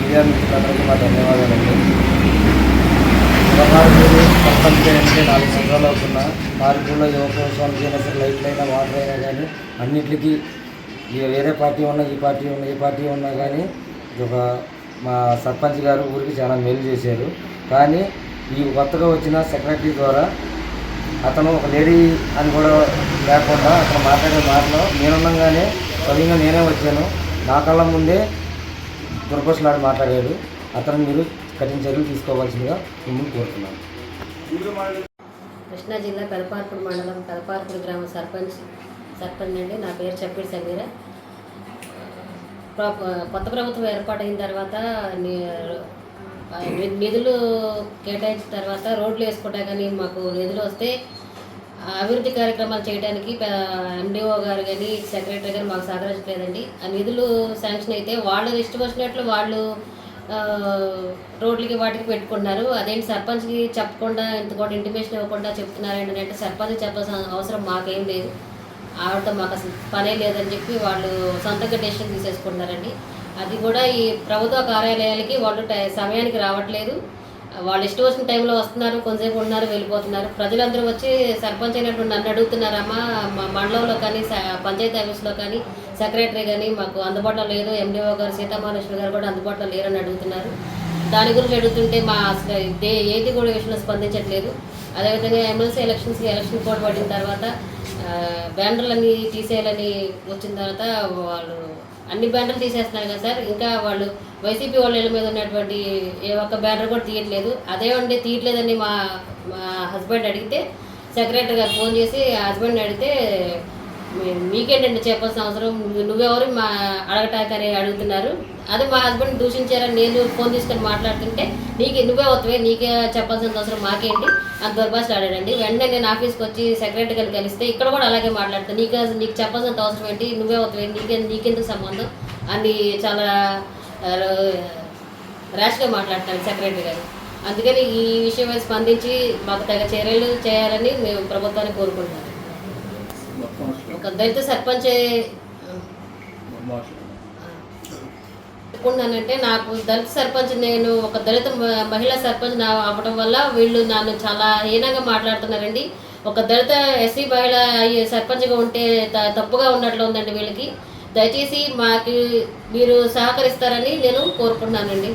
Media మిత్రులందరికీ మా ధన్యవాదాలండి. పదహారు సర్పంచ్ అంటే 4 సంవత్సరాలు అవుతున్నా మార్పుల్లో యువకోత్సవానికి అయినా సరే లైట్లు అయినా వాటర్ అయినా కానీ అన్నింటికి వేరే పార్టీ ఉన్నా ఈ పార్టీ ఉన్నా ఏ పార్టీ ఉన్నా కానీ ఒక మా సర్పంచ్ గారు ఊరికి చాలా మేలు చేశారు. కానీ ఈ కొత్తగా వచ్చిన సెక్రటరీ ద్వారా అతను ఒక లేడీ అని కూడా లేకుండా అతను మాట్లాడే మాటలో నేనుండగానే స్వయంగా నేనే వచ్చాను, నా కళ్ళ ముందే దుర్భషలాడి మాట్లాడాడు. అతను మీరు కఠిన చర్యలు తీసుకోవాల్సిందిగా మిమ్మల్ని కోరుతున్నాను. కృష్ణా జిల్లా పెదపార్పుడు మండలం పెదపార్పుడు గ్రామ సర్పంచ్ అండి. నా పేరు చెప్పేటి సమీర. కొత్త ప్రభుత్వం ఏర్పాటైన తర్వాత నిధులు కేటాయించిన తర్వాత రోడ్లు వేసుకుంటా కానీ మాకు నిధులు వస్తే అభివృద్ధి కార్యక్రమాలు చేయడానికి ఎండిఓ గారు కానీ సెక్రటరీ గారు మాకు సహకరించలేదండి. ఆ నిధులు శాంక్షన్ అయితే వాళ్ళు ఇష్టం వచ్చినట్లు వాళ్ళు రోడ్లకి వాటికి పెట్టుకున్నారు. అదేంటి సర్పంచ్కి చెప్పకుండా ఇంత కూడా ఇంటిమేషన్ ఇవ్వకుండా చెప్తున్నారండి అంటే సర్పంచ్కి చెప్పాల్సిన అవసరం మాకేం లేదు, ఆవిడతో మాకు అసలు పనే లేదని చెప్పి వాళ్ళు సొంతంగా డెసిషన్ తీసేసుకుంటున్నారండి. అది కూడా ఈ ప్రభుత్వ కార్యాలయాలకి వాళ్ళు సమయానికి రావట్లేదు. వాళ్ళు ఇష్టం వచ్చిన టైంలో వస్తున్నారు, కొంతసేపు ఉన్నారు, వెళ్ళిపోతున్నారు. ప్రజలందరూ వచ్చి సర్పంచ్ అయినట్టు నన్ను అడుగుతున్నారమ్మా, మా మండలంలో కానీ పంచాయతీ ఆఫీస్లో కానీ సెక్రటరీ కానీ మాకు అందుబాటులో లేదు, ఎండిఓ గారు సీతామహాలక్ష్మి గారు కూడా అందుబాటులో లేరని అడుగుతున్నారు. దాని గురించి అడుగుతుంటే మా అసలు ఏది కూడా విషయంలో స్పందించట్లేదు. అదేవిధంగా ఎమ్మెల్సీ ఎలక్షన్ కోడ్ పడిన తర్వాత బ్యానర్లన్నీ తీసేయాలని వచ్చిన తర్వాత వాళ్ళు అన్ని బ్యానర్లు తీసేస్తున్నారు కదా సార్. ఇంకా వాళ్ళు వైసీపీ వాళ్ళ మీద ఉన్నటువంటి ఏ ఒక్క బ్యానర్ కూడా తీయట్లేదు. అదేమంటే తీయట్లేదని మా హస్బెండ్ అడిగితే సెక్రటరీ గారు ఫోన్ చేసి హస్బెండ్ అడిగితే మీకేంటంటే చెప్పాల్సిన అవసరం, నువ్వెవరు మా అడగటాకని అడుగుతున్నారు. అదే మా హస్బెండ్ దూషించారని నేను ఫోన్ తీసుకొని మాట్లాడుతుంటే నువ్వే అవుతావే, నీకే చెప్పాల్సిన అవసరం మాకేంటి అని దుర్భాషలు ఆడాడండి. వెంటనే నేను ఆఫీస్కి వచ్చి సెక్రటరీ గారిని కలిస్తే ఇక్కడ కూడా అలాగే మాట్లాడతాను, నీకు చెప్పాల్సిన అవసరం ఏంటి, నువ్వే అవుతావే, నీకెందుకు సంబంధం అని చాలా ర్యాష్గా మాట్లాడతాను సెక్రటరీ గారు. అందుకని ఈ విషయమై స్పందించి మాకు తగ్గ చర్యలు చేయాలని మేము ప్రభుత్వాన్ని కోరుకుంటున్నాం. ఒక దళిత సర్పంచ్ చెప్పుకున్నానంటే నాకు దళిత సర్పంచ్, నేను ఒక దళిత మహిళా సర్పంచ్ అవ్వడం వల్ల వీళ్ళు నన్ను చాలా హీనంగా మాట్లాడుతున్నారండి. ఒక దళిత ఎస్సీ మహిళ సర్పంచ్గా ఉంటే తప్పుగా ఉన్నట్లు ఉందండి వీళ్ళకి. దయచేసి మాకు మీరు సహకరిస్తారని నేను కోరుకుంటున్నానండి.